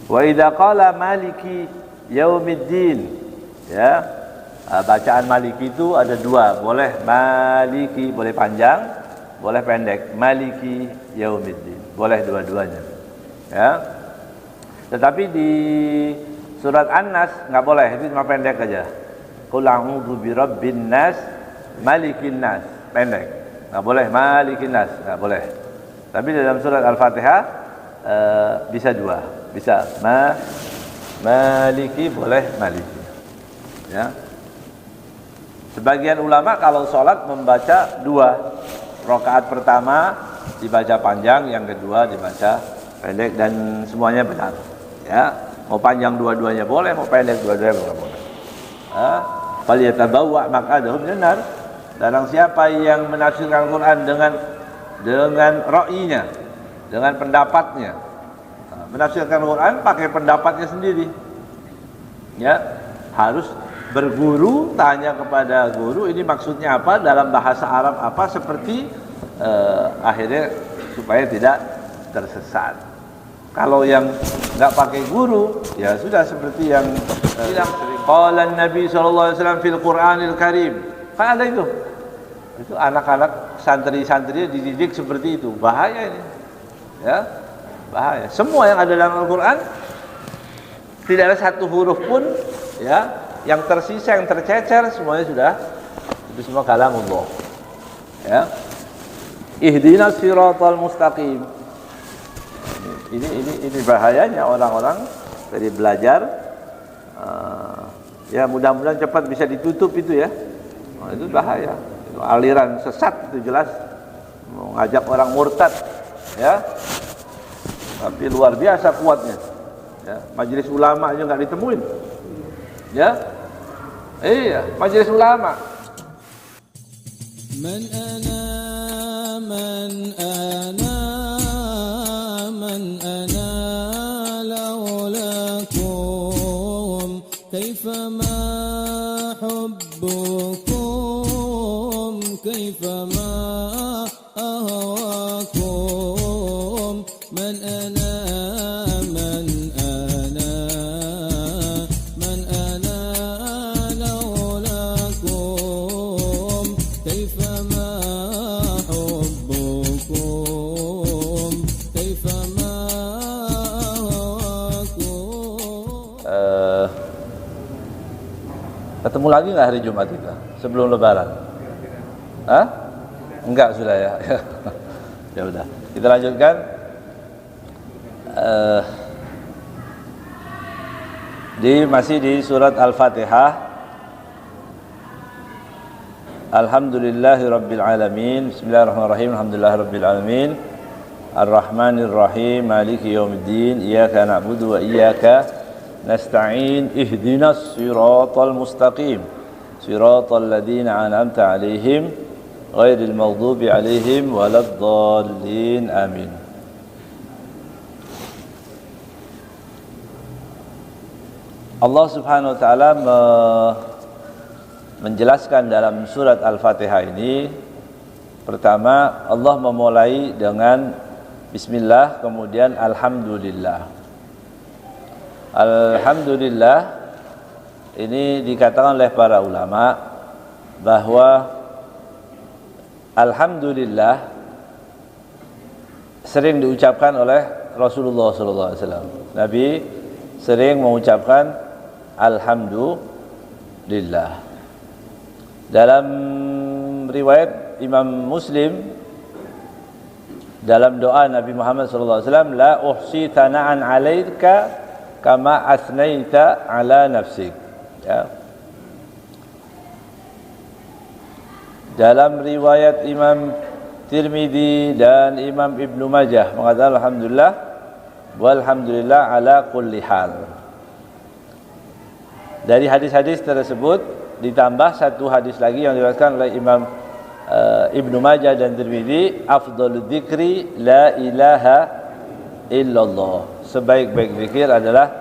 Wa idza qala maliki yaumiddin, ya, bacaan maliki itu ada dua, boleh maliki, boleh panjang, boleh pendek. Maliki yaumiddin, boleh dua-duanya, ya. Tetapi di surat An-Nas nggak boleh, itu cuma pendek aja. Qul a'udzu birabbin nas, malikin nas, pendek. Nggak boleh malikin nas, nggak boleh. Tapi dalam surat Al-Fatihah bisa dua, bisa maliki, boleh maliki, ya. Sebagian ulama kalau sholat membaca dua, rakaat pertama dibaca panjang, yang kedua dibaca pendek, dan semuanya benar, ya. Mau panjang dua-duanya boleh, mau pendek dua-duanya boleh. Falyatabawwa maq'adahu minan nar. Barang siapa yang menafsirkan Al-Quran dengan ra'yinya, dengan pendapatnya, menafsirkan Al-Quran pakai pendapatnya sendiri, ya, harus berguru, tanya kepada guru ini maksudnya apa, dalam bahasa Arab apa, seperti akhirnya supaya tidak tersesat. Kalau yang nggak pakai guru, ya sudah seperti yang bilang qala Nabi sallallahu alaihi wasallam fil Qur'anil Karim. Kan ada itu anak-anak santri-santri dididik seperti itu, bahaya ini, ya, bahaya. Semua yang ada dalam Al-Quran tidak ada satu huruf pun, ya, yang tersisa, yang tercecer, semuanya sudah, itu semua kalamullah, ya. Ihdinas siratal mustaqim. Ini bahayanya orang-orang dari belajar, ya, mudah-mudahan cepat bisa ditutup itu, ya. Itu bahaya, itu aliran sesat, itu jelas mau ngajak orang murtad, ya, tapi luar biasa kuatnya, ya. Majelis ulama aja nggak ditemuin, ya. Iya, majelis ulama. Man ana laulakum kaifama hubbukum kaifama ahwakum man ana laulakum kaifama hubbukum kaifama ahwakum. Ketemu lagi nggak hari Jumat kita sebelum Lebaran? Hah? Enggak, sudah, ya. Ya udah, kita lanjutkan. Masih di surat Al-Fatihah. Alhamdulillahirabbil alamin. Bismillahirrahmanirrahim. Alhamdulillahirabbil alamin. Ar-Rahmanirrahim. Maliki yaumiddin. Iyyaka na'budu wa iyyaka nasta'in. Ihdinas siratal mustaqim. Siratal ladzina an'amta 'alaihim ghairil maghdubi 'alaihim waladdallin. Amin. Allah Subhanahu wa taala menjelaskan dalam surat Al-Fatihah ini, pertama Allah memulai dengan bismillah, kemudian alhamdulillah. Alhamdulillah ini dikatakan oleh para ulama bahwa alhamdulillah sering diucapkan oleh Rasulullah SAW. Nabi sering mengucapkan alhamdulillah. Dalam riwayat Imam Muslim, dalam doa Nabi Muhammad SAW, la uhsi thana'an 'alaika kama asnaita 'ala nafsik. Ya. Dalam riwayat Imam Tirmidzi dan Imam Ibnu Majah mengatakan alhamdulillah walhamdulillah ala kulli hal. Dari hadis-hadis tersebut ditambah satu hadis lagi yang diriwayatkan oleh Imam Ibnu Majah dan Tirmidzi, afdhalul dzikri la ilaha illallah. Sebaik-baik zikir adalah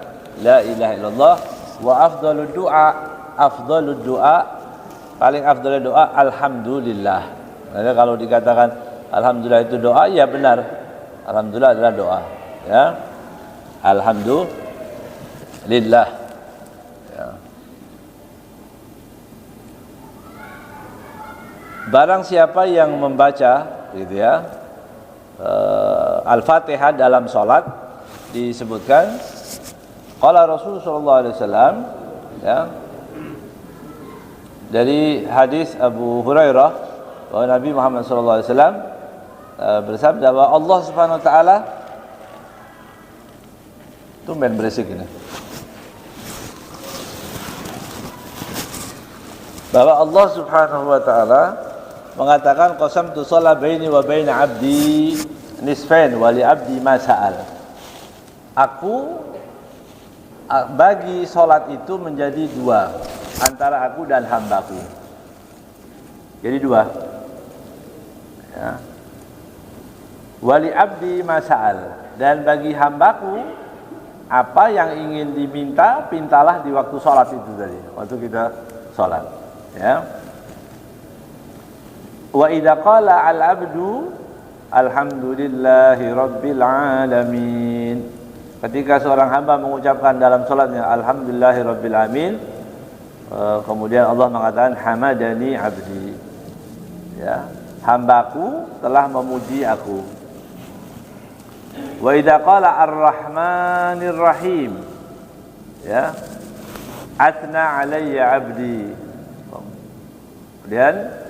la ilaha illallah. Wa afdhalud du'a, paling afdal doa alhamdulillah. Jadi kalau dikatakan alhamdulillah itu doa, ya benar. Alhamdulillah adalah doa, ya. lillah. Ya. Barang siapa yang membaca gitu ya Al-Fatihah dalam salat, disebutkan qala Rasul sallallahu alaihi wasallam, ya, dari hadis Abu Hurairah bahwa Nabi Muhammad sallallahu alaihi wasallam bersabda bahwa Allah Subhanahu wa taala, tumben berisik ini, bahwa Allah Subhanahu wa taala mengatakan qasamtu shalah baini wa baina abdi nisfain wa li abdi ma sa'al. Aku bagi salat itu menjadi dua, antara aku dan hambaku. Jadi dua. Ya. Wa li abdi ma sa'al, dan bagi hambaku apa yang ingin diminta, pintalah di waktu salat itu tadi, waktu kita salat. Ya. Wa idza qala al-'abdu alhamdulillahi rabbil alamin, ketika seorang hamba mengucapkan dalam salatnya alhamdulillahi rabbil alamin, kemudian Allah mengatakan hamadani abdi, ya, hambaku telah memuji aku. Wa idza qala ar-rahmanir rahim, ya, atna alayya abdi, kemudian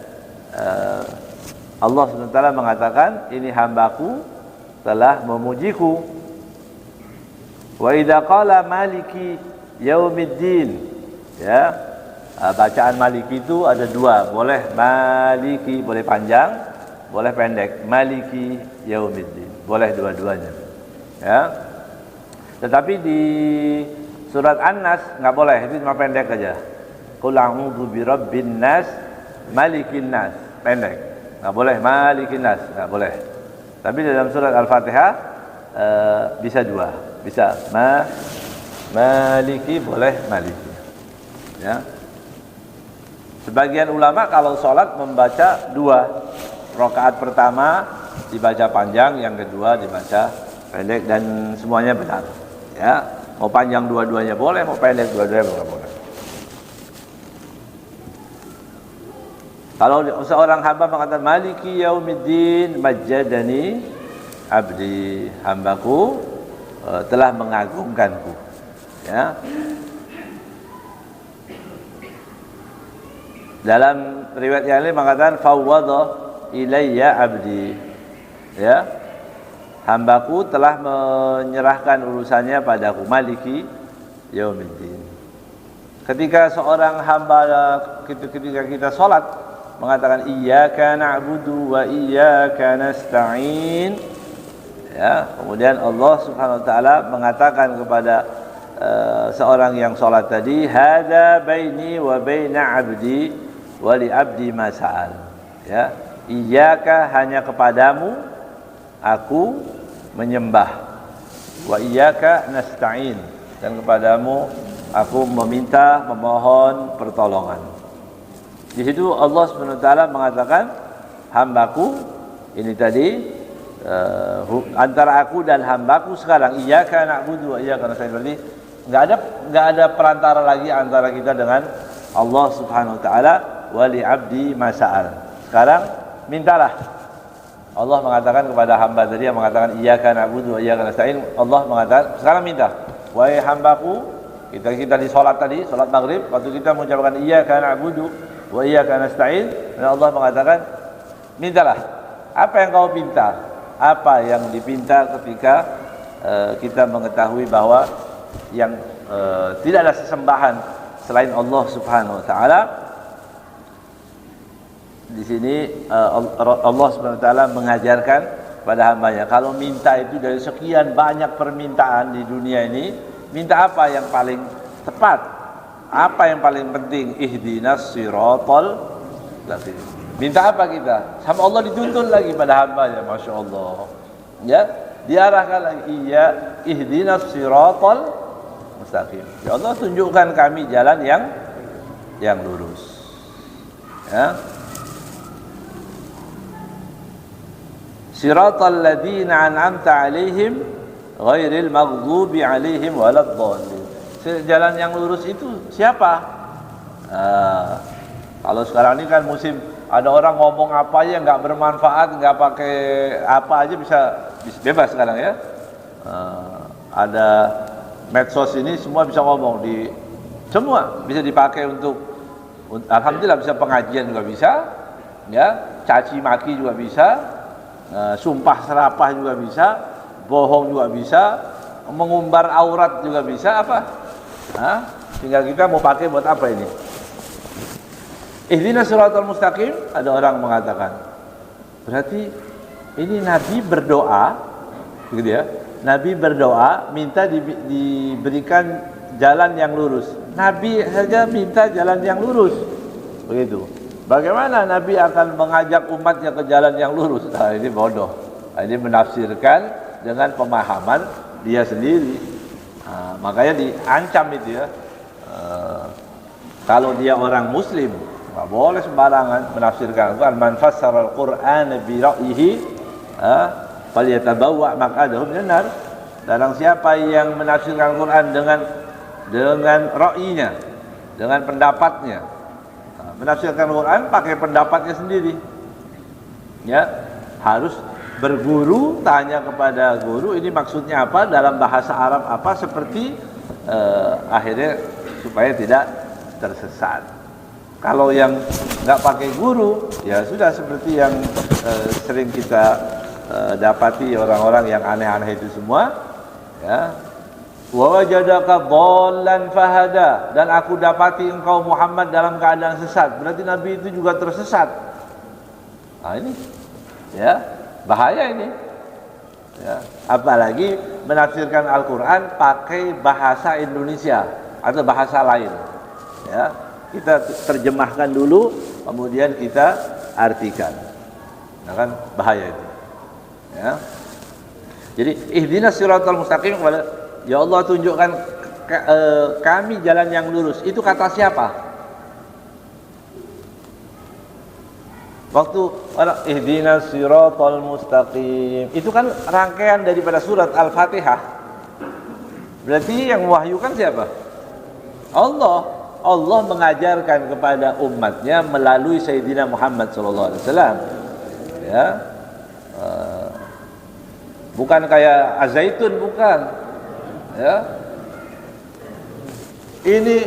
Allah SWT mengatakan ini hambaku telah memujiku. Wa idza qala maliki yaumiddin, ya, bacaan maliki itu ada dua, boleh maliki, boleh panjang, boleh pendek. Maliki yaumiddin, boleh dua-duanya, ya. Tetapi di surat An-Nas enggak boleh, itu cuma pendek aja. Qul a'udzu birabbin nas malikin nas, pendek, nggak boleh malikin nas, nggak boleh. Tapi dalam surat Al-Fatihah bisa dua, bisa maliki, boleh maliki, ya. Sebagian ulama kalau sholat membaca dua, rakaat pertama dibaca panjang, yang kedua dibaca pendek, dan semuanya benar, ya. Mau panjang dua-duanya boleh, mau pendek dua-duanya boleh. Kalau seorang hamba mengatakan maliki yaumiddin majjadani abdi, hambaku telah mengagungkanku, ya. Dalam riwayat yang lain mengatakan fawwadha ilayya abdi, ya, hambaku telah menyerahkan urusannya padaku, maliki yaumiddin. Ketika seorang hamba, ketika kita sholat mengatakan iyyaka na'budu wa iyyaka nasta'in, ya, kemudian Allah Subhanahu wa taala mengatakan kepada seorang yang salat tadi, hadza baini wa baina 'abdi wa li 'abdi ma sa'al, ya, iyyaka, hanya kepadamu aku menyembah, wa iyyaka nasta'in, dan kepadamu aku meminta, memohon pertolongan. Di situ Allah SWT mengatakan hambaku ini tadi, antara aku dan hambaku sekarang, iyyaka na'budu wa iyyaka nasta'in, berarti enggak ada perantara lagi antara kita dengan Allah Subhanahu wa taala. Wa li 'abdi ma sa'al, sekarang mintalah. Allah mengatakan kepada hamba tadi yang mengatakan iyyaka na'budu wa iyyaka nasta'in, Allah mengatakan sekarang minta, wahai hambaku, kita di salat tadi, salat maghrib, waktu kita mengucapkan iyyaka na'budu wa iyyaka nasta'in, dan Allah mengatakan mintalah apa yang kau pinta. Apa yang dipinta ketika kita mengetahui bahwa yang tidak ada sesembahan selain Allah Subhanahu wa taala. Di sini Allah Subhanahu wa taala mengajarkan pada hambanya, kalau minta itu dari sekian banyak permintaan di dunia ini, minta apa yang paling tepat, apa yang paling penting. Ihdinas siratal mustaqim. Minta apa kita? Sama Allah dituntun lagi pada hambanya, Masya Allah, ya, diarahkan lagi, iya ihdinas siratal mustaqim, ya Allah tunjukkan kami jalan yang lurus, ya. Siratal ladzina an'amta 'alaihim ghairil maghdubi 'alaihim waladdallin. jalan yang lurus itu siapa? Kalau sekarang ini kan musim ada orang ngomong apa aja nggak bermanfaat, nggak pakai apa aja bisa bebas sekarang ya. Ada medsos ini semua bisa ngomong semua bisa dipakai untuk alhamdulillah bisa pengajian juga bisa, ya caci maki juga bisa, sumpah serapah juga bisa, bohong juga bisa, mengumbar aurat juga bisa apa? Tinggal kita mau pakai buat apa ini? Ihdinas siratal mustaqim, ada orang mengatakan. Berarti ini Nabi berdoa, gitu ya. Nabi berdoa minta diberikan jalan yang lurus. Nabi saja minta jalan yang lurus. Begitu. Bagaimana Nabi akan mengajak umatnya ke jalan yang lurus? Ini bodoh. Ini menafsirkan dengan pemahaman dia sendiri. Makanya diancam itu ya. Kalau dia orang muslim, nggak boleh sembarangan menafsirkan Al-Quran. Man fassara Al-Quran bi ra'yihi falyatabawwa maq'adahu minan nar. Barang siapa yang menafsirkan Al-Quran dengan ra'yinya, dengan pendapatnya. Menafsirkan Al-Quran pakai pendapatnya sendiri. Ya, harus berguru, tanya kepada guru ini maksudnya apa, dalam bahasa Arab apa, seperti akhirnya supaya tidak tersesat. Kalau yang nggak pakai guru, ya sudah seperti yang sering kita dapati orang-orang yang aneh-aneh itu semua, ya. Wa wajadaka dhallan fahada, dan aku dapati engkau Muhammad dalam keadaan sesat. Berarti Nabi itu juga tersesat. Nah ini, ya bahaya ini. Ya, apalagi menafsirkan Al-Quran pakai bahasa Indonesia atau bahasa lain. Ya. Kita terjemahkan dulu, kemudian kita artikan. Nah kan bahaya itu. Ya. Jadi ihdinas siratal mustaqim, ya Allah tunjukkan kami jalan yang lurus. Itu kata siapa? Waktu ihdinas siratal mustaqim, itu kan rangkaian daripada surat Al-Fatihah. Berarti yang mewahyukan siapa? Allah. Allah mengajarkan kepada umatnya melalui Sayyidina Muhammad SAW. Ya, bukan kayak Azaitun, bukan. Ya, ini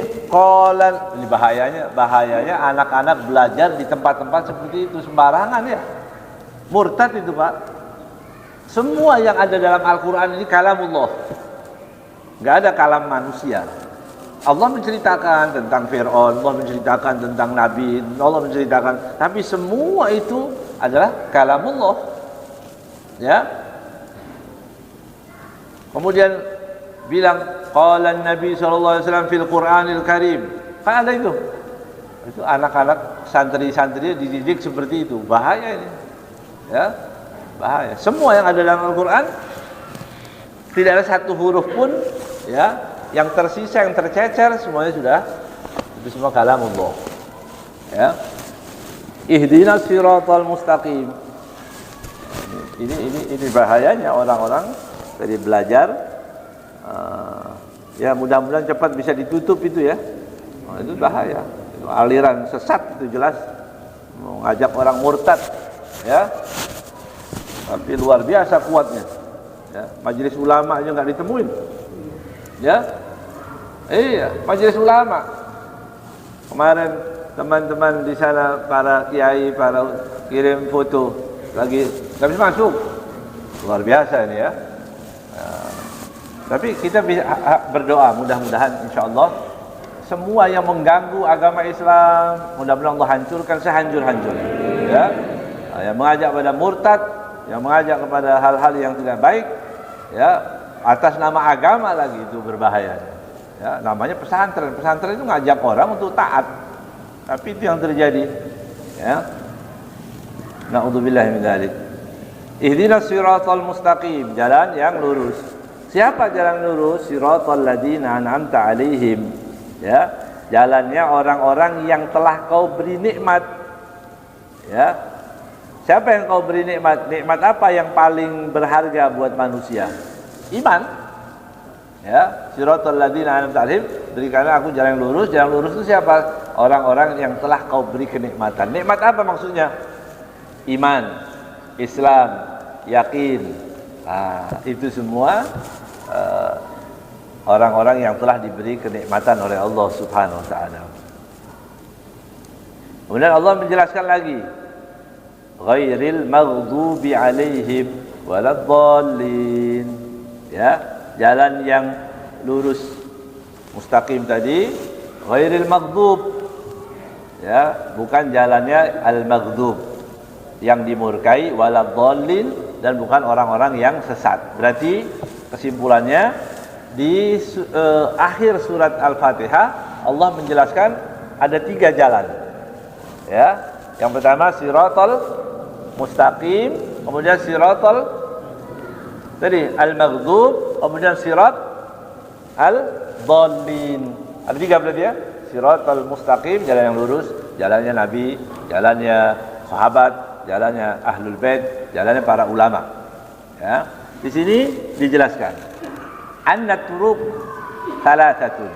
bahayanya anak-anak belajar di tempat-tempat seperti itu sembarangan ya. Murtad itu Pak. Semua yang ada dalam Al-Quran ini kalamullah, nggak ada kalam manusia. Allah menceritakan tentang Fir'aun, Allah menceritakan tentang Nabi, Allah menceritakan, tapi semua itu adalah kalamullah. Ya. Kemudian bilang qala Nabi sallallahu alaihi wasallam fil Qur'anil Karim. Kan ada itu. Itu anak-anak santri-santri dididik seperti itu. Bahaya ini. Ya. Bahaya. Semua yang ada dalam Al-Qur'an tidak ada satu huruf pun ya yang tersisa, yang tercecer, semuanya sudah itu semua kalamullah. Ya. Ihdinas siratal mustaqim. Ini bahayanya orang-orang dari belajar. Ya mudah-mudahan cepat bisa ditutup itu ya. Itu bahaya. Itu aliran sesat itu jelas. Mengajak orang murtad. Ya. Tapi luar biasa kuatnya. Ya. Majelis ulama aja nggak ditemuin. Ya. Iya, majelis ulama. Kemarin teman-teman di sana para kiai, para kirim foto lagi nggak bisa masuk. Luar biasa ini ya. Tapi kita bisa berdoa, mudah-mudahan insyaallah semua yang mengganggu agama Islam, mudah-mudahan Allah hancurkan sehancur-hancurnya. Ya. Yang mengajak pada murtad, yang mengajak kepada hal-hal yang tidak baik, ya, atas nama agama lagi, itu berbahaya. Ya, namanya pesantren. Pesantren itu ngajak orang untuk taat. Tapi itu yang terjadi. Ya. Na'udzubillahi min dzalik. Ihdinas siratal mustaqim, jalan yang lurus. Siapa jalan lurus? Siratal ladzina an'amta 'alaihim. Ya, jalannya orang-orang yang telah kau beri nikmat. Ya. Siapa yang kau beri nikmat? Nikmat apa yang paling berharga buat manusia? Iman. Ya, siratal ladzina an'amta 'alaihim, berikanlah aku jalan yang lurus. Jalan lurus itu siapa? Orang-orang yang telah kau beri kenikmatan. Nikmat apa maksudnya? Iman, Islam, yakin. Itu semua orang-orang yang telah diberi kenikmatan oleh Allah Subhanahu wa taala. Kemudian Allah menjelaskan lagi, ghairil maghdubi 'alaihim waladdallin. Ya, jalan yang lurus mustaqim tadi, ghairil maghdub, ya, bukan jalannya al-maghdub yang dimurkai, waladdallin, dan bukan orang-orang yang sesat. Berarti kesimpulannya di akhir surat Al-Fatihah Allah menjelaskan ada 3 jalan. Ya, yang pertama siratal mustaqim, kemudian siratal tadi al-maghdub, kemudian sirat al-dhallin. Ada 3 berarti ya. Siratal mustaqim, jalan yang lurus, jalannya Nabi, jalannya sahabat, jalannya ahlul bait, jalannya para ulama. Ya. Di sini dijelaskan anna turuq thalathatun,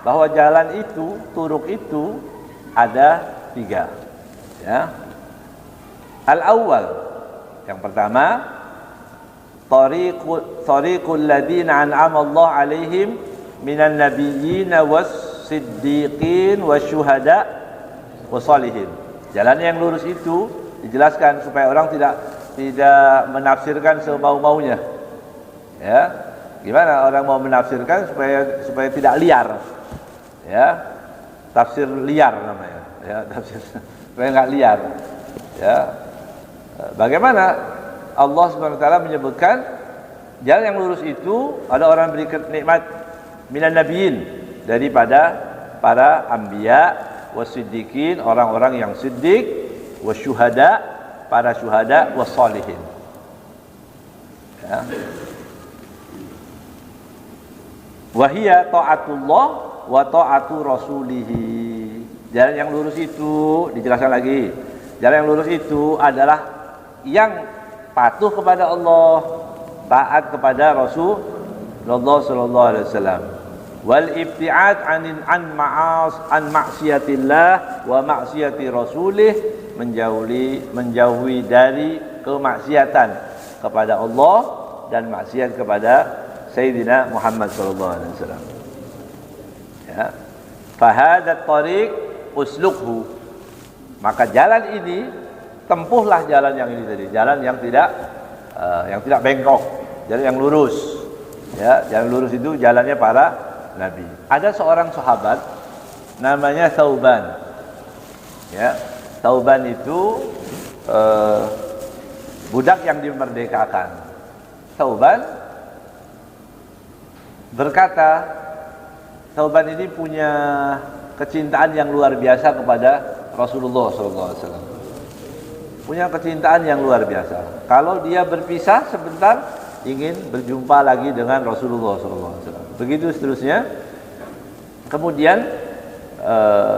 bahwa jalan itu, turuk itu ada 3. Ya. Al-awwal, yang pertama, tariqul ladzina an'ama Allah 'alaihim minan nabiyyin was-siddiqin wasyuhada wassalihin. Jalan yang lurus itu dijelaskan supaya orang tidak menafsirkan semau-maunya. Ya. Gimana orang mau menafsirkan supaya tidak liar. Ya. Tafsir liar namanya. Ya, tafsir supaya enggak liar. Ya. Bagaimana Allah Subhanahu wa taala menyebutkan jalan yang lurus itu ada orang beri nikmat minan nabiyyin, daripada para anbiya, wasiddiqin, orang-orang yang siddiq, wasyuhada, para syuhada, wassalihin. Ya. Wahia ta'atullah wa ta'atu rasulihi. Jalan yang lurus itu dijelaskan lagi. Jalan yang lurus itu adalah yang patuh kepada Allah, taat kepada Rasulullah sallallahu alaihi wasallam. Wal ibtiad an ma'siyatillah wa ma'siyati rasulih, menjauhi dari kemaksiatan kepada Allah dan maksiat kepada Sayyidina Muhammad sallallahu alaihi wasallam. Ya. Fa hadzal tariq uslukhu. Maka jalan ini, tempuhlah jalan yang ini tadi, jalan yang tidak bengkok, jalan yang lurus. Ya, jalan lurus itu jalannya para nabi. Ada seorang sahabat namanya Thauban. Ya, Thauban itu budak yang dimerdekakan. Thauban berkata, Thauban ini punya kecintaan yang luar biasa kepada Rasulullah SAW. Punya kecintaan yang luar biasa. Kalau dia berpisah sebentar, ingin berjumpa lagi dengan Rasulullah SAW. Begitu seterusnya. Kemudian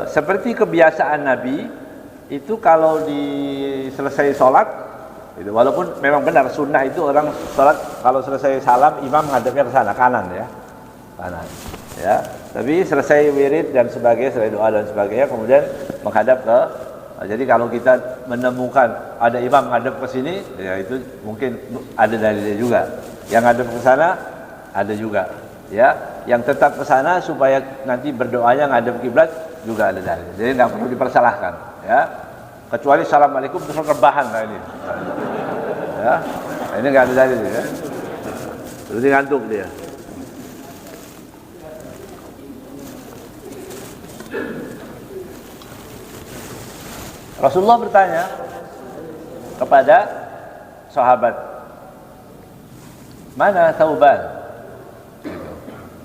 seperti kebiasaan Nabi itu, kalau selesai sholat, itu, walaupun memang benar sunnah itu orang sholat kalau selesai salam imam menghadapnya ke sana, kanan ya, kanan. Ya, tapi selesai wirid dan sebagainya, selesai doa dan sebagainya, kemudian menghadap ke. Jadi kalau kita menemukan ada imam menghadap ke sini, ya itu mungkin ada dalilnya juga. Yang menghadap ke sana ada juga. Ya, yang tetap ke sana supaya nanti berdoanya menghadap kiblat juga ada dalil. Jadi tidak perlu dipersalahkan. Ya, kecuali assalamualaikum terus rebahan kayak ini. Ya, ini nggak ada dalil ya. Terus ngantuk dia. Rasulullah bertanya kepada sahabat, mana Thauban?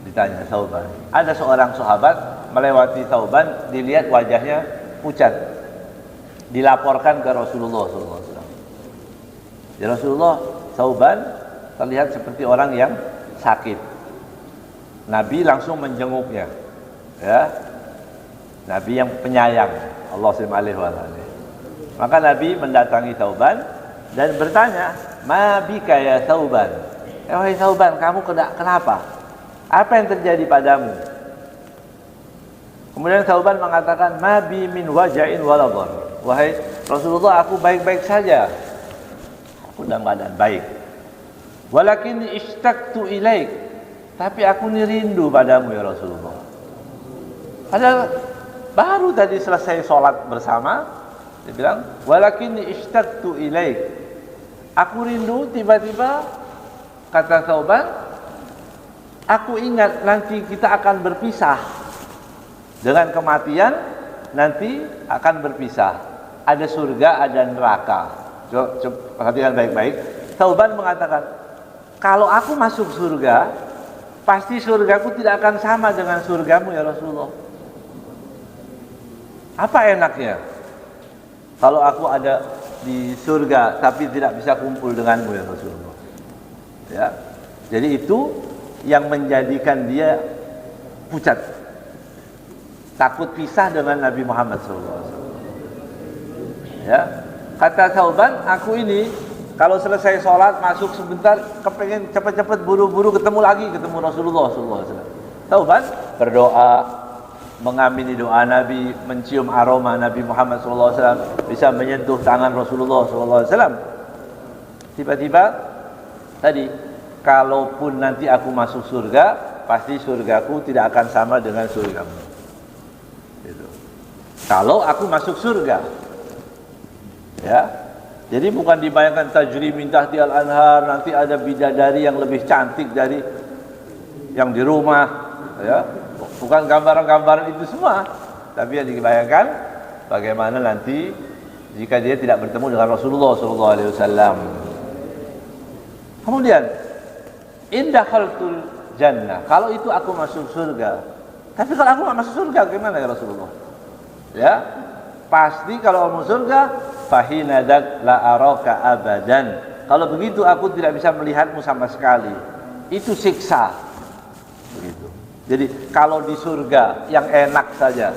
Ditanya Thauban. Ada seorang sahabat melewati Thauban, dilihat wajahnya pucat, dilaporkan ke Rasulullah SAW. Ya Rasulullah, Thauban terlihat seperti orang yang sakit. Nabi langsung menjenguknya. Ya, Nabi yang penyayang, Allah SWT. Maka Nabi mendatangi Thauban dan bertanya, "Ma bika ya Thauban?" Wahai Thauban, kamu kenapa? apa yang terjadi padamu? Kemudian Thauban mengatakan, ma bi min waja'in wala dhar. Wahai Rasulullah, aku baik-baik saja. Aku dalam keadaan baik. Walakin ishtaqtu ilaik. Tapi aku ni rindu padamu ya Rasulullah. Padahal baru tadi selesai sholat bersama, dia bilang, walakin ishtaqtu ilaik. Aku rindu, tiba-tiba kata Thauban, aku ingat nanti kita akan berpisah. Dengan kematian nanti akan berpisah. Ada surga, ada neraka. Coba perhatikan baik-baik. Thauban mengatakan, kalau aku masuk surga, pasti surgaku tidak akan sama dengan surgamu ya Rasulullah. Apa enaknya kalau aku ada di surga tapi tidak bisa kumpul denganmu ya Rasulullah? Ya. Jadi itu yang menjadikan dia pucat, takut pisah dengan Nabi Muhammad SAW. Ya, kata Thauban, aku ini kalau selesai sholat masuk sebentar, kepengen cepat-cepat buru-buru ketemu Rasulullah SAW. Thauban berdoa, mengamini doa Nabi, mencium aroma Nabi Muhammad SAW, bisa menyentuh tangan Rasulullah SAW. Tiba-tiba tadi, kalaupun nanti aku masuk surga, pasti surgaku tidak akan sama dengan surgamu. Gitu. Kalau aku masuk surga, ya, jadi bukan dibayangkan tajri min tahti al-anhar, nanti ada bidadari yang lebih cantik dari yang di rumah, ya, bukan gambaran-gambaran itu semua, tapi yang dibayangkan bagaimana nanti jika dia tidak bertemu dengan Rasulullah SAW. Kemudian, indah khaltul jannah, kalau itu aku masuk surga. Tapi kalau aku tidak masuk surga, gimana ya Rasulullah? Ya, pasti kalau masuk surga, fahinadak la araka abadan. Kalau begitu aku tidak bisa melihatmu sama sekali. Itu siksa. Begitu. Jadi kalau di surga yang enak saja,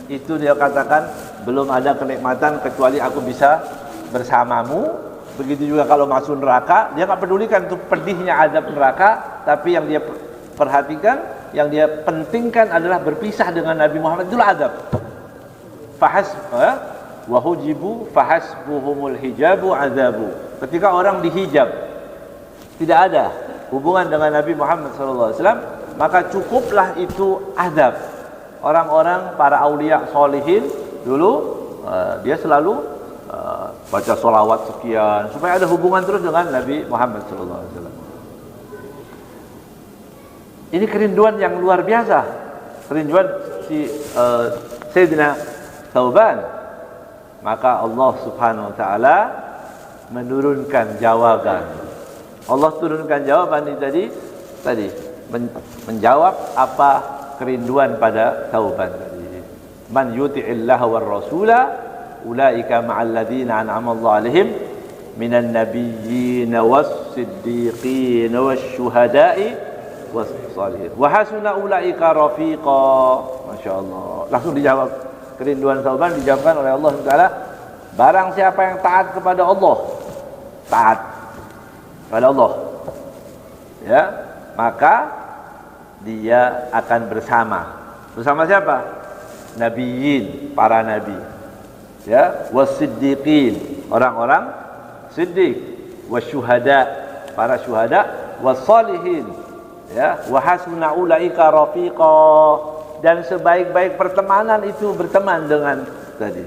itu dia katakan belum ada kenikmatan kecuali aku bisa bersamamu. Begitu juga kalau masuk neraka, dia tak pedulikan itu pedihnya azab neraka, tapi yang dia perhatikan, yang dia pentingkan adalah berpisah dengan Nabi Muhammad, itulah azab. Wa hujibu fahasbuhumul hijabu azabu. Ketika orang dihijab, tidak ada hubungan dengan Nabi Muhammad SAW, maka cukuplah itu azab. Orang-orang para aulia solihin dulu dia selalu baca sholawat sekian supaya ada hubungan terus dengan Nabi Muhammad SAW. Ini kerinduan yang luar biasa, kerinduan si Sayyidina Thauban. Maka Allah Subhanahu wa taala menurunkan jawaban. Allah turunkan jawaban ini tadi menjawab apa kerinduan pada Thauban tadi. Man yuti'illaha war rasula ulaika ma'al ladzina an'ama Allah 'alaihim minan nabiyyin was-siddiqin wasyuhada'i was-shalihin wa hasuna ulaika rafiqa. Masyaallah. Langsung dijawab. Kerinduan Thauban dijawabkan oleh Allah Taala. Barang siapa yang taat kepada Allah, taat kepada Allah, ya, maka dia akan bersama siapa? Nabiyyin, para nabi, ya, wasiddiqin, orang-orang siddiq, wasyuhada, para syuhada, wassalihin, ya, wa hasuna ulaika rafiqa. Dan sebaik-baik pertemanan itu berteman dengan tadi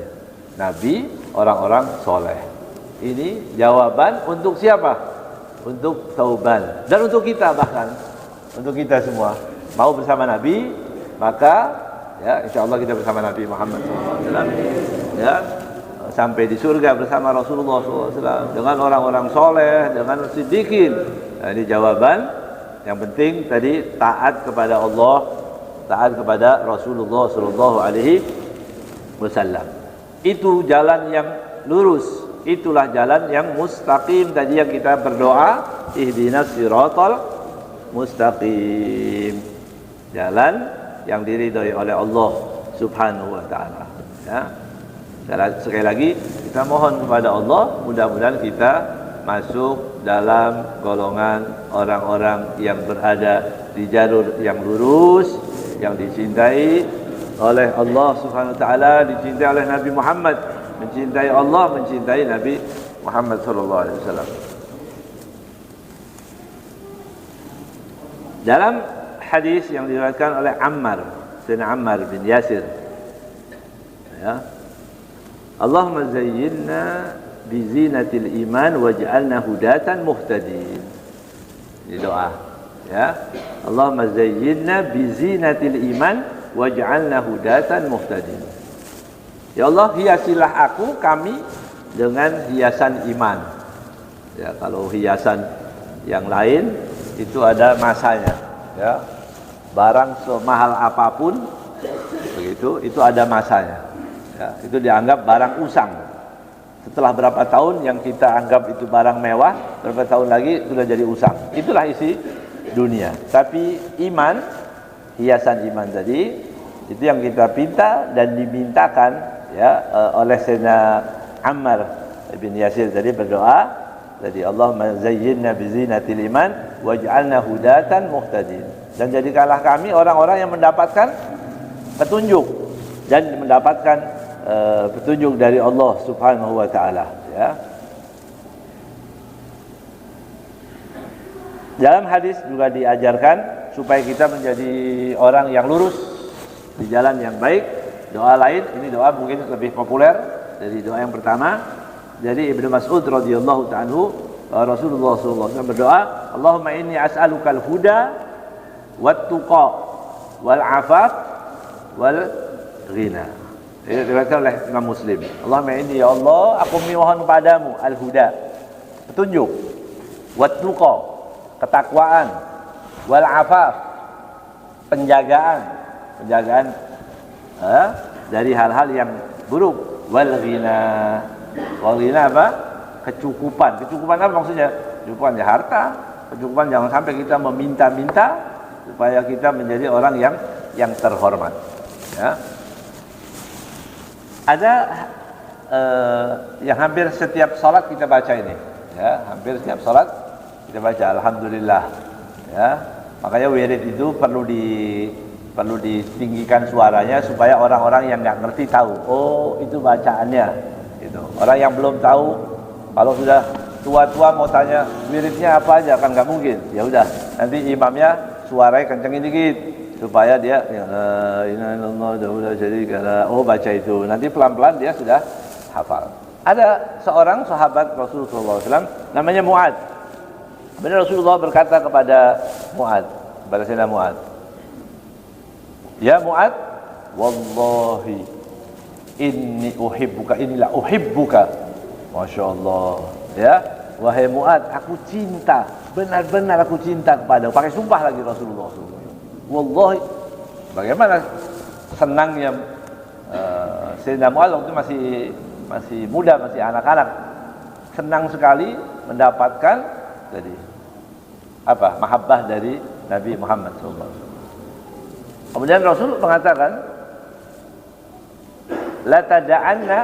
Nabi, orang-orang soleh. Ini jawaban untuk siapa? Untuk Thauban dan untuk kita, bahkan untuk kita semua mau bersama Nabi, maka ya insyaallah kita bersama Nabi Muhammad SAW, ya, sampai di surga bersama Rasulullah SAW dengan orang-orang soleh, dengan siddiqin. Nah, ini jawaban yang penting tadi, taat kepada Allah, taat kepada Rasulullah sallallahu alaihi wasallam. Itu jalan yang lurus, itulah jalan yang mustaqim tadi yang kita berdoa, ihdinas siratal mustaqim. Jalan yang diridhai oleh Allah Subhanahu wa taala, ya. Sekali lagi kita mohon kepada Allah, mudah-mudahan kita masuk dalam golongan orang-orang yang berada di jalur yang lurus, yang dicintai oleh Allah Subhanahu wa taala, dicintai oleh Nabi Muhammad, mencintai Allah, mencintai Nabi Muhammad sallallahu alaihi wasallam. Dalam hadis yang diriwayatkan oleh Sayyidina Ammar bin Yasir, ya, Allahumma zayyinna bi zinatil iman waj'alna hudatan muhtadin. Ini doa, ya. Allahumma zayyinna bi zinatil iman waj'alna hudatan muhtadin. Ya Allah, hiasilah kami dengan hiasan iman. Ya, kalau hiasan yang lain itu ada masanya, ya. Barang semahal apapun begitu, itu ada masanya. Ya, itu dianggap barang usang. Setelah berapa tahun yang kita anggap itu barang mewah, berapa tahun lagi sudah jadi usang. Itulah isi dunia. Tapi iman, hiasan iman tadi, itu yang kita pinta dan dimintakan, ya, oleh Sayyidina Ammar bin Yasir tadi berdoa. Jadi Allahumma zayyinna bi zinatil iman waj'alna hudatan muhtadin. Dan jadikanlah kami orang-orang yang mendapatkan petunjuk dan mendapatkan petunjuk dari Allah Subhanahu wa taala, ya. Dalam hadis juga diajarkan supaya kita menjadi orang yang lurus di jalan yang baik. Doa lain, ini doa mungkin lebih populer dari doa yang pertama. Jadi Ibnu Mas'ud radhiyallahu ta'ala Rasulullah sallallahu alaihi wasallam berdoa, Allahumma inni as'alukal huda wat tuqa wal afaf wal ghina. Ini diriwayatkan oleh Imam Muslim. Allahumma inni, ya Allah, aku memohon padamu al-huda, petunjuk, wat tuqa, ketakwaan, wal afaf, penjagaan dari hal-hal yang buruk, wal ghina. Wal ghina apa? Kecukupan. Kecukupan apa maksudnya? Kecukupan ya harta. Kecukupan jangan sampai kita meminta-minta, supaya kita menjadi orang yang terhormat, ya. Ada yang hampir setiap salat kita baca ini, ya, hampir setiap salat kita baca alhamdulillah, ya. Makanya wirid itu perlu ditinggikan suaranya supaya orang-orang yang nggak ngerti tahu, oh itu bacaannya. Gitu. Orang yang belum tahu, kalau sudah tua-tua mau tanya wiridnya apa aja kan nggak mungkin. Ya udah, nanti imamnya suaranya kencengin dikit supaya dia oh baca itu. Nanti pelan-pelan dia sudah hafal. Ada seorang sahabat Rasulullah SAW namanya Mu'ad. Benar, Rasulullah berkata kepada Mu'ad, kepada Sayyidina Mu'ad, ya Mu'ad, wallahi inni uhibbuka, inilah uhibbuka. Masya Allah, ya. Wahai Mu'ad, aku cinta, benar-benar aku cinta kepadamu. Pakai sumpah lagi Rasulullah SAW. Wallahi, bagaimana senangnya Sayyidina Mu'ad waktu masih muda, masih anak-anak, senang sekali mendapatkan jadi apa? Mahabbah dari Nabi Muhammad SAW. Kemudian Rasul mengatakan, la tada'anna,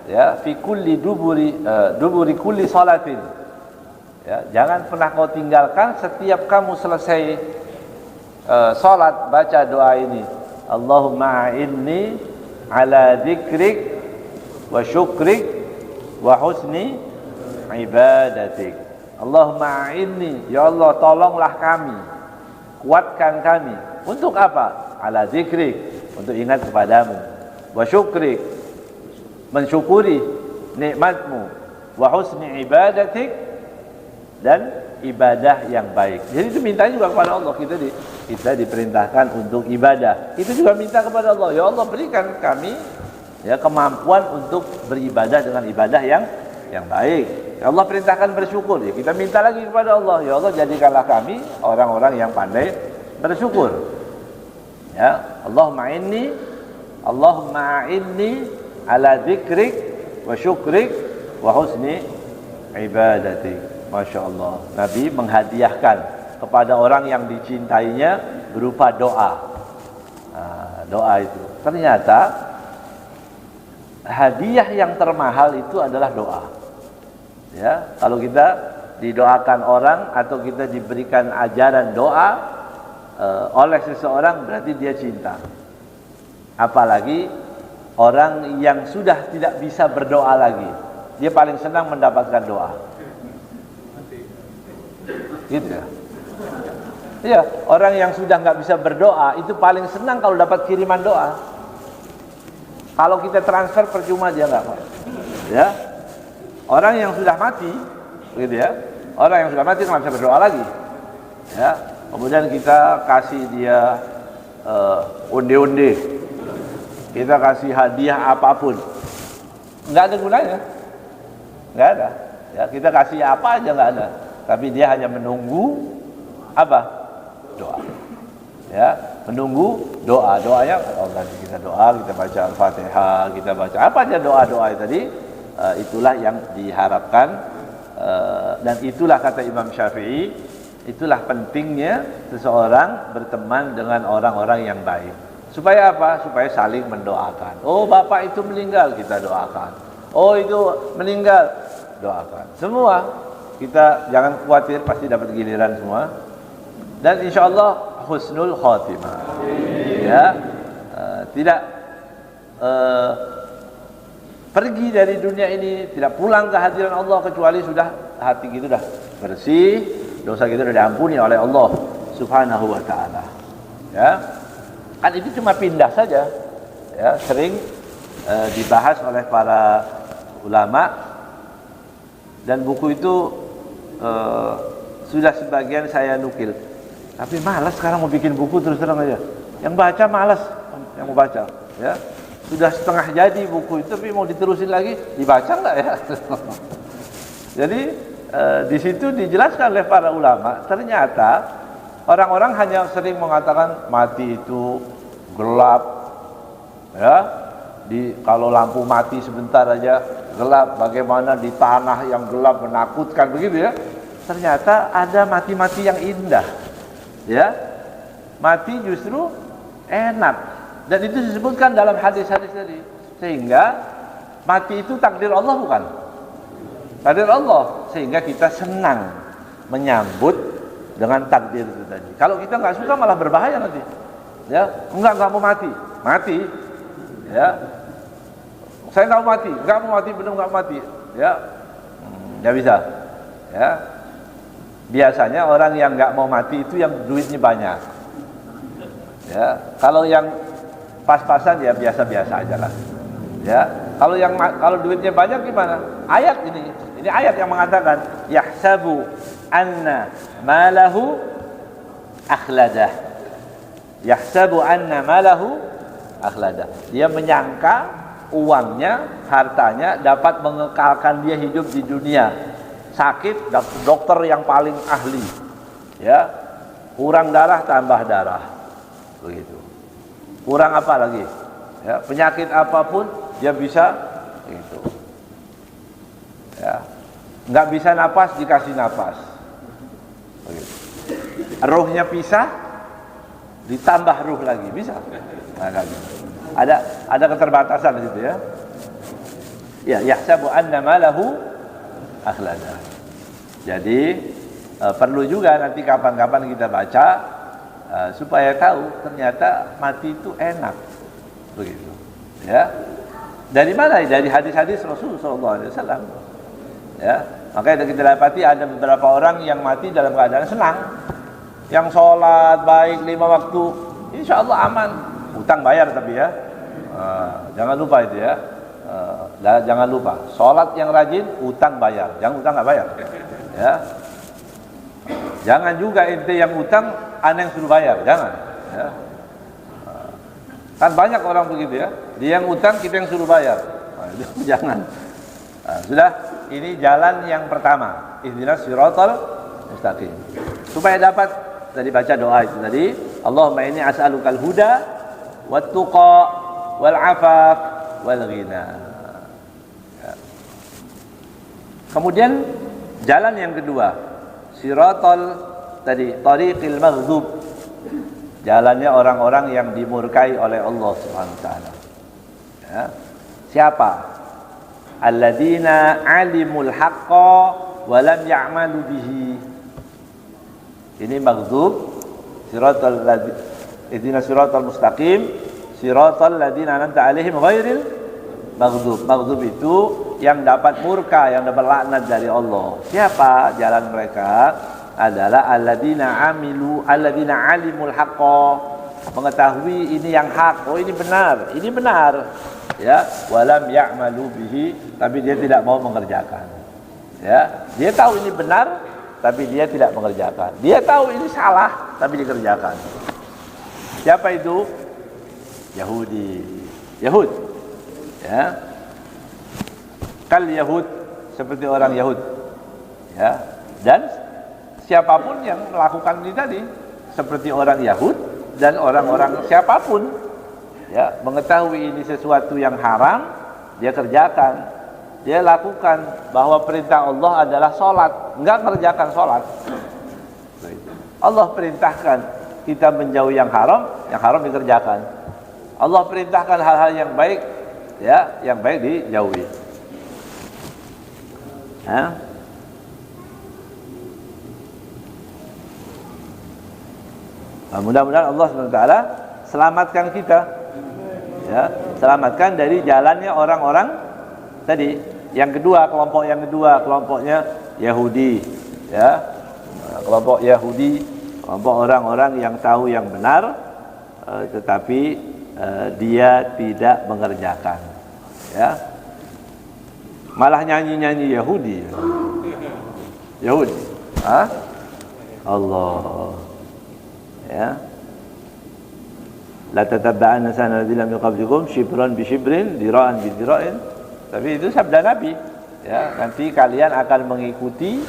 ya, fi kulli duburi kulli salatin, ya, jangan pernah kau tinggalkan setiap kamu selesai salat baca doa ini, Allahumma inni ala dzikrik wa syukrik wa husni ibadatik. Allahumma inni, ya Allah, tolonglah kami, kuatkan kami untuk apa? Ala dzikrik, untuk ingat kepadamu, wa syukrik, mensyukuri nikmatmu, wa husni ibadatik, dan ibadah yang baik. Jadi itu minta juga kepada Allah. Kita diperintahkan untuk ibadah. Itu juga minta kepada Allah, ya Allah, berikan kami, ya, kemampuan untuk beribadah dengan ibadah yang baik. Ya Allah, perintahkan bersyukur, ya kita minta lagi kepada Allah, ya Allah, jadikanlah kami orang-orang yang pandai bersyukur. Ya, Allahumma inni ala dzikrik wa syukrik wa husni ibadatik. Masya Allah, Nabi menghadiahkan kepada orang yang dicintainya berupa doa. Doa itu ternyata hadiah yang termahal itu adalah doa. Ya, kalau kita didoakan orang atau kita diberikan ajaran doa, oleh seseorang berarti dia cinta. Apalagi orang yang sudah tidak bisa berdoa lagi, dia paling senang mendapatkan doa. Gitu ya. Iya, orang yang sudah nggak bisa berdoa itu paling senang kalau dapat kiriman doa. Kalau kita transfer percuma dia nggak mau. Ya, orang yang sudah mati, gitu ya. Orang yang sudah mati nggak bisa berdoa lagi. Ya, kemudian kita kasih dia onde-onde, kita kasih hadiah apapun, nggak ada gunanya, nggak ada. Ya, kita kasih apa aja nggak ada. Tapi dia hanya menunggu apa? Doa. Ya, menunggu doa. Doanya nanti kita doa, kita baca Al-Fatihah, kita baca apa aja doa-doa tadi, itulah yang diharapkan, dan itulah kata Imam Syafi'i, itulah pentingnya seseorang berteman dengan orang-orang yang baik. Supaya apa? Supaya saling mendoakan. Oh, bapak itu meninggal, kita doakan. Oh, itu meninggal, doakan. Semua kita jangan khawatir, pasti dapat giliran semua. Dan insyaallah husnul khatimah. Ya, tidak pergi dari dunia ini, tidak pulang ke hadiran Allah kecuali sudah hati kita sudah bersih, dosa kita sudah diampuni oleh Allah Subhanahu wa taala. Ya. Kan itu cuma pindah saja. Ya, sering dibahas oleh para ulama, dan buku itu sudah sebagian saya nukil. Tapi malas sekarang mau bikin buku, terus terang aja. Yang baca malas, yang mau baca, ya. Sudah setengah jadi buku itu, tapi mau diterusin lagi, dibaca enggak ya? Jadi di situ dijelaskan oleh para ulama, ternyata orang-orang hanya sering mengatakan mati itu gelap, ya. Kalau lampu mati sebentar aja gelap, bagaimana di tanah yang gelap menakutkan, begitu ya. Ternyata ada mati-mati yang indah. Ya, mati justru enak, dan itu disebutkan dalam hadis-hadis tadi. Sehingga mati itu takdir Allah, bukan? Takdir Allah, sehingga kita senang menyambut dengan takdir itu tadi. Kalau kita nggak suka malah berbahaya nanti. Ya, nggak mau mati, ya. Saya nggak mau mati, benar nggak mati. Ya, nggak bisa. Ya. Biasanya orang yang nggak mau mati itu yang duitnya banyak. Ya, kalau yang pas-pasan ya biasa-biasa aja lah. Ya, kalau duitnya banyak gimana? Ayat ini ayat yang mengatakan yahsabu anna malahu akhladah. Yahsabu anna malahu akhladah. Dia menyangka uangnya, hartanya dapat mengekalkan dia hidup di dunia. Sakit, dokter yang paling ahli, ya, kurang darah tambah darah, begitu. Kurang apa lagi? Ya, penyakit apapun dia bisa, gitu. Ya, nggak bisa napas dikasih napas, begitu. Ruhnya pisah, ditambah ruh lagi, bisa? Nah, ada keterbatasan di situ ya. Ya, yahsabu anna malahu akhlada. Jadi perlu juga nanti kapan-kapan kita baca supaya tahu ternyata mati itu enak, begitu. Ya, dari mana? Dari hadis-hadis Rasulullah SAW. Ya, makanya kita dapati ada beberapa orang yang mati dalam keadaan senang, yang sholat baik 5 waktu, insya Allah aman. Utang bayar tapi ya, jangan lupa itu ya. Jangan lupa, sholat yang rajin, utang bayar. Jangan utang nggak bayar. Ya, jangan juga ente yang utang, aneh yang suruh bayar, jangan. Ya. Kan banyak orang begitu ya, dia yang utang, kita yang suruh bayar. Nah, itu jangan. Nah, sudah, ini jalan yang pertama, ihdinas siratal mustaqim. Supaya dapat, tadi baca doa itu tadi, Allahumma inni as'alukal huda wat tuqa wal afaf wal ghina. Ya. Kemudian jalan yang kedua, siratal tadi, tariqil maghdub, jalannya orang-orang yang dimurkai oleh Allah Subhanahu wa taala. Ya. Siapa? Alladzina alimul haqqa wa lam ya'malu bihi. Ini maghdub, Siratal ladzi ihdinas siratal mustaqim, siratal ladzina an'amta 'alaihim ghairil maghdub. Maghdub itu yang dapat murka, yang dapat laknat dari Allah. Siapa jalan mereka? Adalah alladzina alimul haqqa, mengetahui ini yang hak, oh ini benar, ya, walam ya'malu bihi, tapi dia tidak mau mengerjakan. Ya, dia tahu ini benar, tapi dia tidak mengerjakan. Dia tahu ini salah, tapi dikerjakan. Siapa itu? Yahud. Ya. Kal Yahud, seperti orang Yahud. Ya. Dan siapapun yang melakukan ini tadi seperti orang Yahud dan orang-orang siapapun, ya, mengetahui ini sesuatu yang haram, dia kerjakan, dia lakukan. Bahwa perintah Allah adalah sholat, enggak kerjakan sholat. Allah perintahkan kita menjauhi yang haram dikerjakan. Allah perintahkan hal-hal yang baik, ya, yang baik dijauhi. Ya. Nah, mudah-mudahan Allah SWT selamatkan kita, ya, selamatkan dari jalannya orang-orang tadi. Yang kedua, kelompoknya Yahudi, ya, kelompok Yahudi, kelompok orang-orang yang tahu yang benar, tetapi dia tidak mengerjakan, ya, malah nyanyi-nyanyi Yahudi, Allah. Ya, la tatabba'anna sanana alladziina min qablikum shibran bi shibrin dira'an bi dira'in. Tapi itu sabda Nabi, ya, nanti kalian akan mengikuti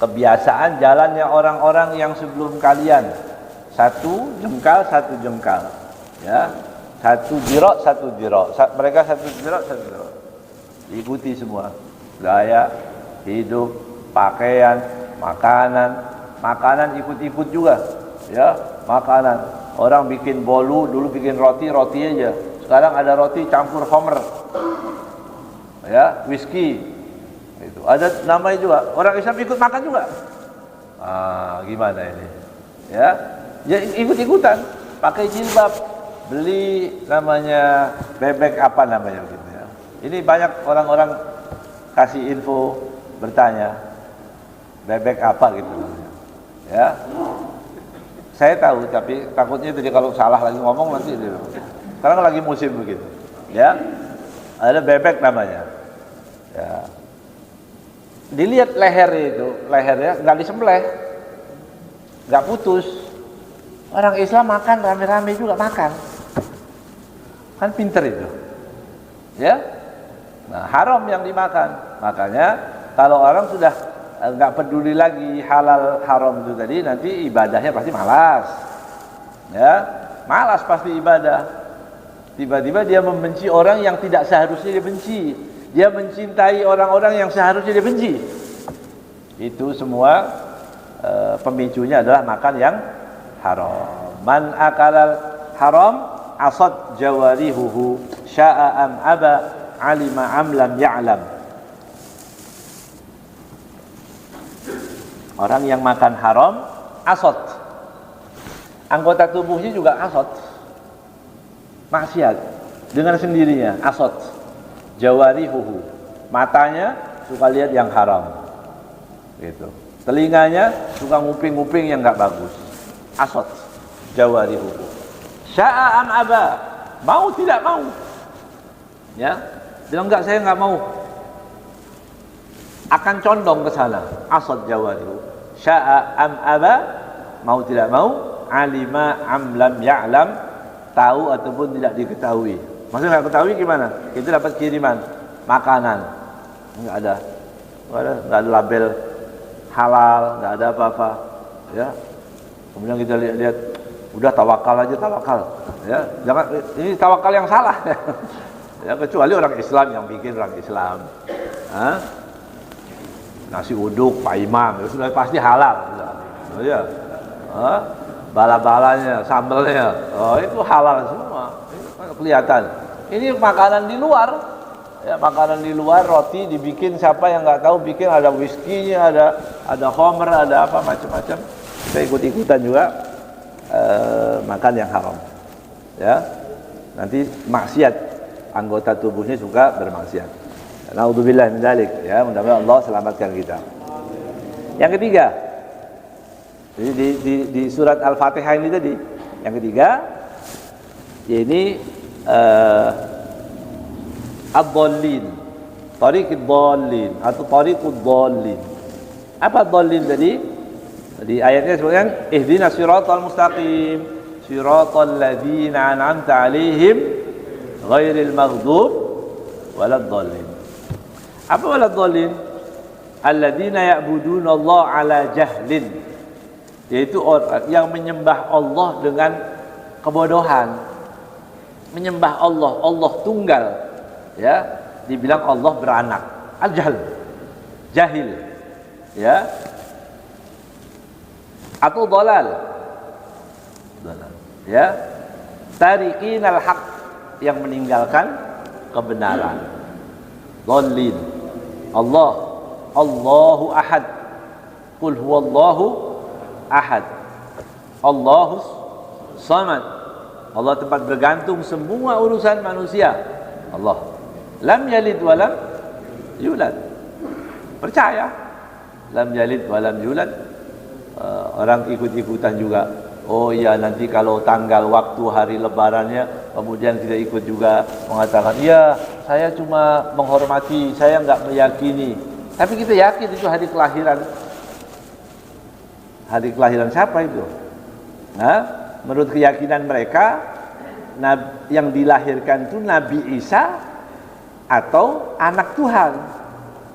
kebiasaan jalannya orang-orang yang sebelum kalian, satu jengkal, ya, satu dirok, mereka satu dirok, diikuti semua, gaya hidup, pakaian, makanan ikut-ikut juga, ya, makanan. Orang bikin bolu, dulu bikin roti aja. Sekarang ada roti campur homer, ya, whisky. Itu ada namanya juga. Orang Islam ikut makan juga. Gimana ini? Ya ikut-ikutan, pakai jilbab, beli namanya bebek apa namanya gitu, ya. Ini banyak orang-orang kasih info, bertanya bebek apa gitu. Ya, saya tahu, tapi takutnya jadi kalau salah lagi ngomong nanti. Sekarang lagi musim begitu, ya. Ada bebek namanya, ya. Dilihat lehernya nggak disembelih, nggak putus. Orang Islam makan rame-rame juga makan, kan pinter itu, ya. Nah, haram yang dimakan. Makanya kalau orang sudah nggak peduli lagi halal haram itu tadi, nanti ibadahnya pasti malas, ya, malas pasti ibadah. Tiba-tiba dia membenci orang yang tidak seharusnya dia benci, dia mencintai orang-orang yang seharusnya dia benci. Itu semua pemicunya adalah makan yang haram. Man akalal haram asad jawarihuhu sya'a am aba alima am lam ya'lam. Orang yang makan haram asot, anggota tubuhnya juga asot, maksiat dengan sendirinya. Asot jawarihuhu, matanya suka lihat yang haram, gitu. Telinganya suka nguping-nguping yang nggak bagus. Asot jawarihuhu. Sya'a am aba, mau tidak mau, ya, bilang enggak, saya nggak mau, akan condong ke sana. Asad jawarihu. Sya'a am aba, mau tidak mau, alima am lam ya'lam, tahu ataupun tidak diketahui. Maksudnya nggak ketahui gimana? Itu dapat kiriman makanan, nggak ada label halal, nggak ada apa-apa, ya. Kemudian kita lihat, udah tawakal aja, ya. Jangan, ini tawakal yang salah. Ya, kecuali orang Islam yang bikin orang Islam. Nasi uduk Pak Imam itu sudah pasti halal, ya. Bala-balanya, sambelnya, itu halal semua, kelihatan. Ini makanan di luar, ya, makanan di luar, roti dibikin siapa yang nggak tahu bikin, ada whisky-nya, ada homer, ada apa macam-macam. Kita ikut-ikutan juga makan yang haram. Ya. Nanti maksiat, anggota tubuhnya juga bermaksiat. Naudzubillah min dzalik, ya, mudah-mudahan Allah selamatkan kita. Yang ketiga, di surat Al-Fatihah ini tadi, yang ketiga ini ad-dhallin, tariqud dhallin atau tariqud dhallin. Apa dhallin tadi? Di ayatnya disebutkan ihdinas siratal mustaqim, siratal ladzina an'amta 'alaihim ghairil maghdub waladdallin. Apa waladdallin? Alladzina ya'buduna Allah 'ala jahlin, yaitu orang yang menyembah Allah dengan kebodohan. Menyembah Allah, Allah tunggal, ya, dibilang Allah beranak, al-jahl, jahil, ya, atau dolal, ya, tariqin al-haq, yang meninggalkan kebenaran, dhalin. Allahu ahad, qul huwallahu ahad, Allahus samad, Allah tempat bergantung semua urusan manusia. Allah lam yalid wa lam yulad, percaya lam yalid wa lam yulad. Orang ikut-ikutan juga, oh iya nanti kalau tanggal waktu hari lebarannya kemudian kita ikut juga mengatakan ya saya cuma menghormati, saya enggak meyakini. Tapi kita yakin itu hari kelahiran. Hari kelahiran siapa itu? Nah, menurut keyakinan mereka yang dilahirkan itu Nabi Isa atau anak Tuhan.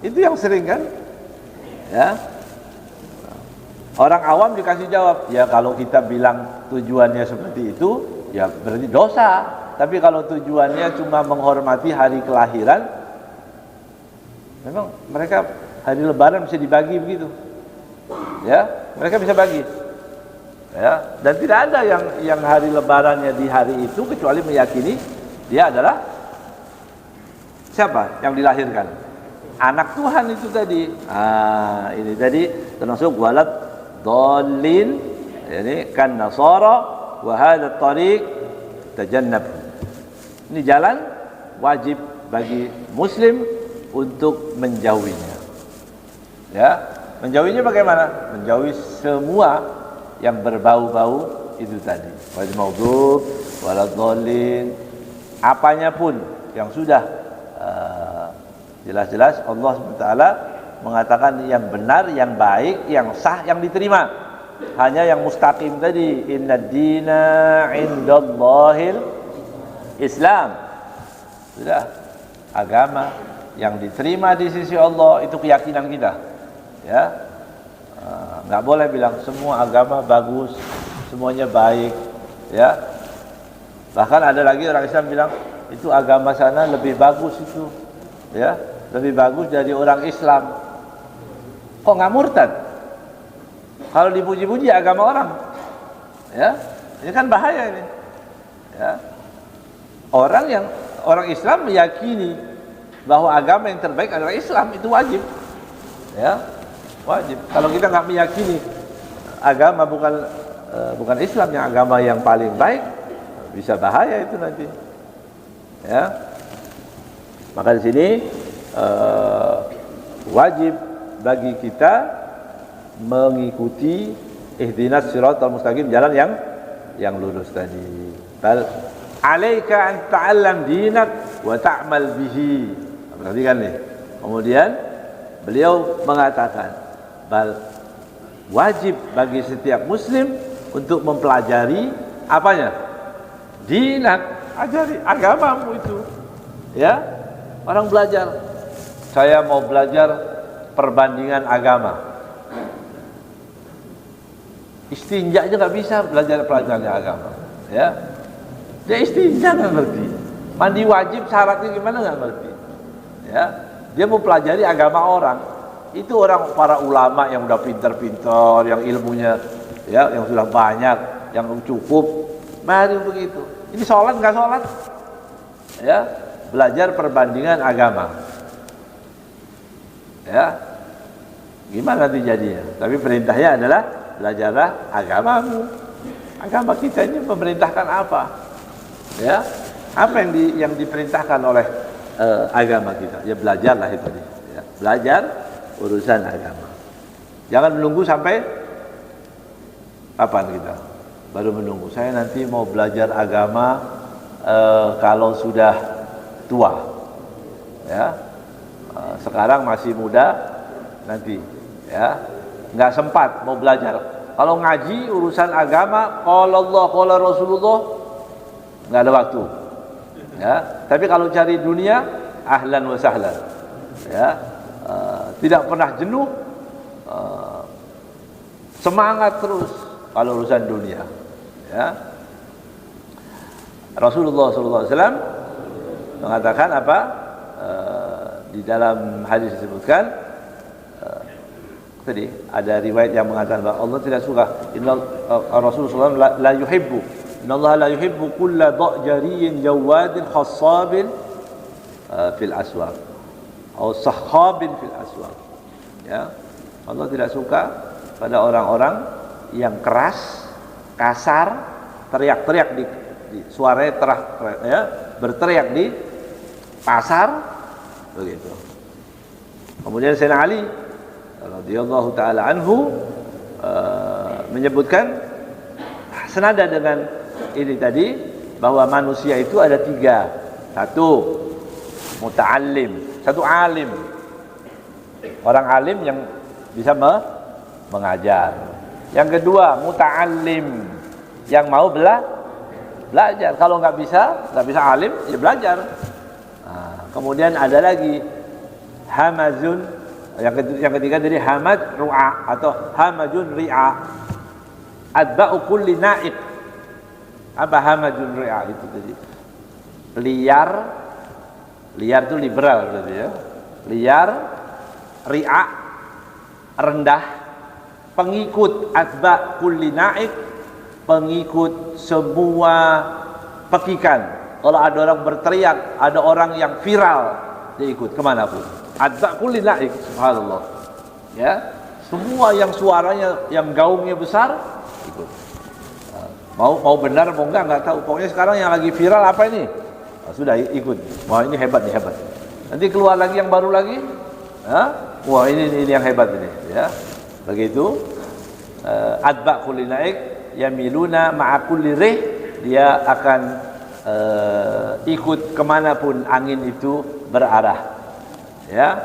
Itu yang sering kan? Ya. Orang awam dikasih jawab, ya kalau kita bilang tujuannya seperti itu, ya berarti dosa. Tapi kalau tujuannya cuma menghormati hari kelahiran, memang mereka hari lebaran bisa dibagi begitu. Ya, mereka bisa bagi. Ya, dan tidak ada yang hari lebarannya di hari itu kecuali meyakini dia adalah siapa yang dilahirkan? Anak Tuhan itu tadi. Ini tadi termasuk walad dhalin, ini kan nasara wa hadha tariq tajannab. Ini jalan wajib bagi muslim untuk menjauhinya. Ya, menjauhinya bagaimana? Menjauhi semua yang berbau-bau itu tadi. Wal maghdub waladdallin, apanya pun yang sudah jelas-jelas Allah SWT mengatakan yang benar, yang baik, yang sah, yang diterima. Hanya yang mustaqim tadi, innad dina indallahil Islam. Sudah, agama yang diterima di sisi Allah itu keyakinan kita. Ya, nggak boleh bilang semua agama bagus, semuanya baik. Ya, bahkan ada lagi orang Islam bilang itu agama sana lebih bagus itu. Ya, lebih bagus dari orang Islam. Kok nggak murtad? Kalau dipuji-puji agama orang, ya, ini kan bahaya ini. Ya, orang Islam meyakini bahwa agama yang terbaik adalah Islam, itu wajib. Ya, wajib. Kalau kita nggak meyakini agama bukan Islam yang agama yang paling baik, bisa bahaya itu nanti. Ya, maka di sini wajib bagi kita mengikuti ihdinas siratal mustaqim, jalan yang lurus tadi. Bal alaika an ta'allam dinak wa ta'mal bihi. Perhatikan nih. Kemudian beliau mengatakan, bal wajib bagi setiap muslim untuk mempelajari apanya? Dinak, ajari agamamu itu. Ya, orang belajar. Saya mau belajar perbandingan agama. Istinja aja nggak bisa belajar pelajarannya agama. Ya, dia istinja nggak ngerti. Mandi wajib syaratnya gimana nggak ngerti. Ya, dia mau pelajari agama orang. Itu orang para ulama yang udah pintar-pintar, yang ilmunya ya yang sudah banyak, yang cukup. Mari begitu. Ini sholat nggak sholat? Ya, belajar perbandingan agama. Ya, gimana nanti jadinya? Tapi perintahnya adalah belajarlah agamamu. Agama kita ini memerintahkan apa? Ya, apa yang diperintahkan oleh agama kita? Ya belajarlah itu tadi. Ya, belajar urusan agama. Jangan menunggu sampai kapan kita baru menunggu. Saya nanti mau belajar agama kalau sudah tua. Ya, sekarang masih muda, nanti ya nggak sempat mau belajar. Kalau ngaji urusan agama, qala Allah, qala Rasulullah, nggak ada waktu. Ya, tapi kalau cari dunia, ahlan wa sahlan. Ya, tidak pernah jenuh, semangat terus kalau urusan dunia. Ya, Rasulullah SAW mengatakan apa? Di dalam hadis disebutkan. Tadi ada riwayat yang mengatakan bahwa Allah tidak suka. Rasulullah SAW la yuhibbu. Innallaha la yuhibbu kulla dha'jariyin jawadin khassabin fil aswaq atau sahhabin fil aswaq. Ya. Allah tidak suka pada orang-orang yang keras, kasar, teriak-teriak di suaranya terah, ya, berteriak di pasar begitu. Kemudian Sayyidina Ali radhiyallahu taala anhu menyebutkan senada dengan ini tadi bahwa manusia itu ada tiga. Satu muta'allim, satu alim. Orang alim yang bisa mengajar. Yang kedua muta'allim, yang mau belajar. Kalau nggak bisa alim ya belajar. Kemudian ada lagi hamazun. Yang ketiga dari hamad ru'a atau hamajun ri'a. Adba'u kulli na'iq. Apa hamajun ri'a itu tadi? Liar itu liberal berarti ya. Liar, ri'a, rendah, pengikut adba' kulli na'iq, pengikut semua pekikan. Kalau ada orang berteriak, ada orang yang viral, dia ikut kemanapun. Adba' kulli na'iq, subhanallah. Ya, semua yang suaranya, yang gaungnya besar, ikut. Mau benar mau enggak tahu. Pokoknya sekarang yang lagi viral apa ini? Sudah ikut. Wah ini hebat. Nanti keluar lagi yang baru lagi. Wah ini yang hebat ini. Ya, begitu. Adba' kulli na'iq yamiluna ma'a kulli rih. Dia akan ikut kemanapun angin itu berarah. Ya,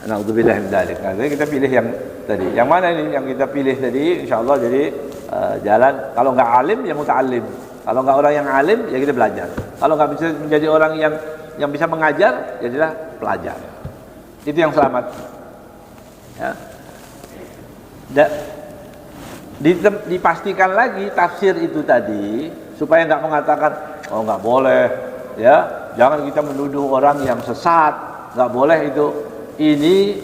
naudzubillah min dzalik. Nah, jadi kita pilih yang tadi. Yang mana ini yang kita pilih tadi? Insyaallah jadi jalan. Kalau enggak alim ya muta'allim. Kalau enggak orang yang alim ya kita belajar. Kalau enggak bisa menjadi orang yang bisa mengajar, jadilah pelajar. Itu yang selamat. Ya. Dipastikan lagi tafsir itu tadi supaya enggak mengatakan oh enggak boleh, ya. Jangan kita menuduh orang yang sesat. Enggak boleh itu. Ini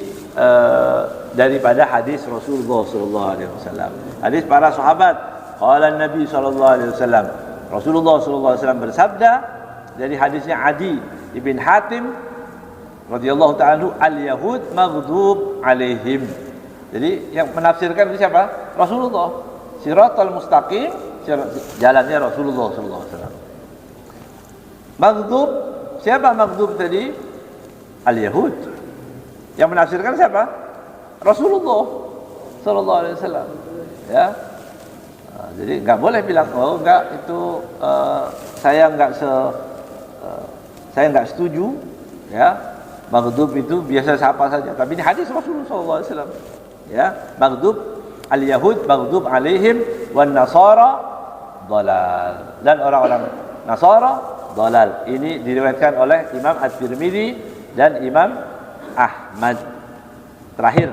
daripada hadis Rasulullah sallallahu alaihi wasallam. Hadis para sahabat. Qala Nabi sallallahu alaihi wasallam. Rasulullah sallallahu alaihi wasallam bersabda dari hadisnya Adi ibn Hatim radhiyallahu ta'ala al-yahud maghdub alaihim. Jadi yang menafsirkan itu siapa? Rasulullah. Siratal mustaqim, jalannya Rasulullah sallallahu alaihi wasallam. Maghdub, siapa maghdub tadi? Al-Yahud. Yang menafsirkan siapa? Rasulullah sallallahu alaihi wasallam. Ya. Jadi enggak boleh bilang oh enggak itu saya enggak setuju, ya. Maghdub itu biasa siapa saja, tapi ini hadis Rasulullah sallallahu alaihi wasallam. Ya, maghdub al-Yahud maghdub alaihim wan nasara dhalal. Dan orang-orang Nasara dhalal. Ini diriwayatkan oleh Imam At-Tirmidzi dan Imam Ahmad. Terakhir,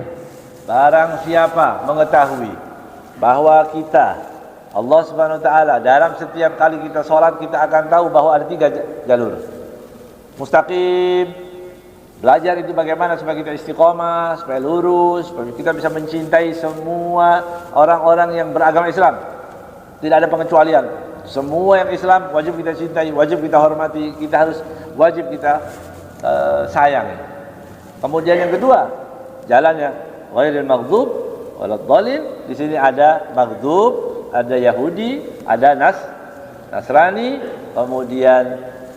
barang siapa mengetahui bahwa kita Allah Subhanahu wa taala dalam setiap kali kita sholat kita akan tahu bahwa ada 3 jalur mustaqim. Belajar itu bagaimana supaya kita istiqomah, supaya lurus, supaya kita bisa mencintai semua orang-orang yang beragama Islam. Tidak ada pengecualian. Semua yang Islam wajib kita cintai, wajib kita hormati, wajib kita sayang. Kemudian yang kedua, jalannya ghairil maghdub waladdallin. Di sini ada maghdub, ada Yahudi, ada Nasrani. Kemudian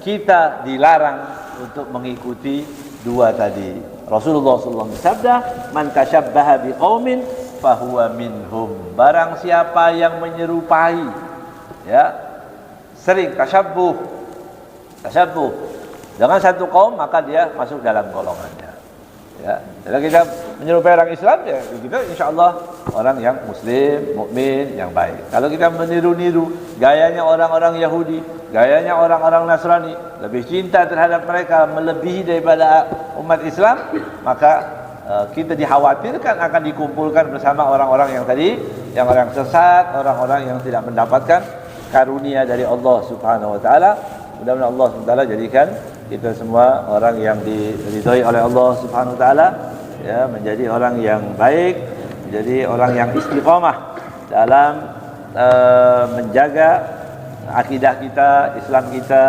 kita dilarang untuk mengikuti dua tadi. Rasulullah sallallahu alaihi wasallam bersabda, "Man tashabbaha biqaumin fahuwa minhum." Barang siapa yang menyerupai, ya, sering tasyabbuh dengan satu kaum, maka dia masuk dalam golongannya. Ya, kalau kita menyerupai orang Islam, ya kita insyaallah orang yang muslim, mukmin, yang baik. Kalau kita meniru-niru gayanya orang-orang Yahudi, gayanya orang-orang Nasrani, lebih cinta terhadap mereka melebihi daripada umat Islam, maka kita dikhawatirkan akan dikumpulkan bersama orang-orang yang tadi, yang orang sesat, orang-orang yang tidak mendapatkan karunia dari Allah Subhanahu wa taala. Mudah-mudahan Allah Subhanahu wa taala jadikan kita semua orang yang diridhai oleh Allah Subhanahu wa taala, ya, menjadi orang yang baik, menjadi orang yang istiqamah dalam menjaga akidah kita, Islam kita,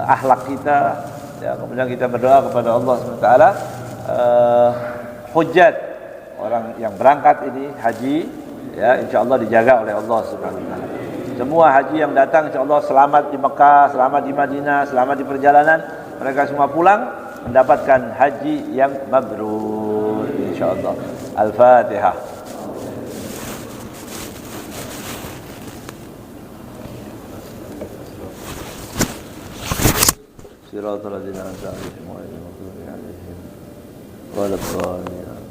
akhlak kita, ya. Kemudian kita berdoa kepada Allah Subhanahu wa taala, hujjat orang yang berangkat ini haji, ya, insyaallah dijaga oleh Allah Subhanahu wa taala. Semua haji yang datang insyaallah selamat di Mekah, selamat di Madinah, selamat di perjalanan. Mereka semua pulang mendapatkan haji yang mabrur insyaallah. Al-Fatihah. Siratal ladzina an'amta 'alaihim ghairil maghdubi 'alaihim waladdallin.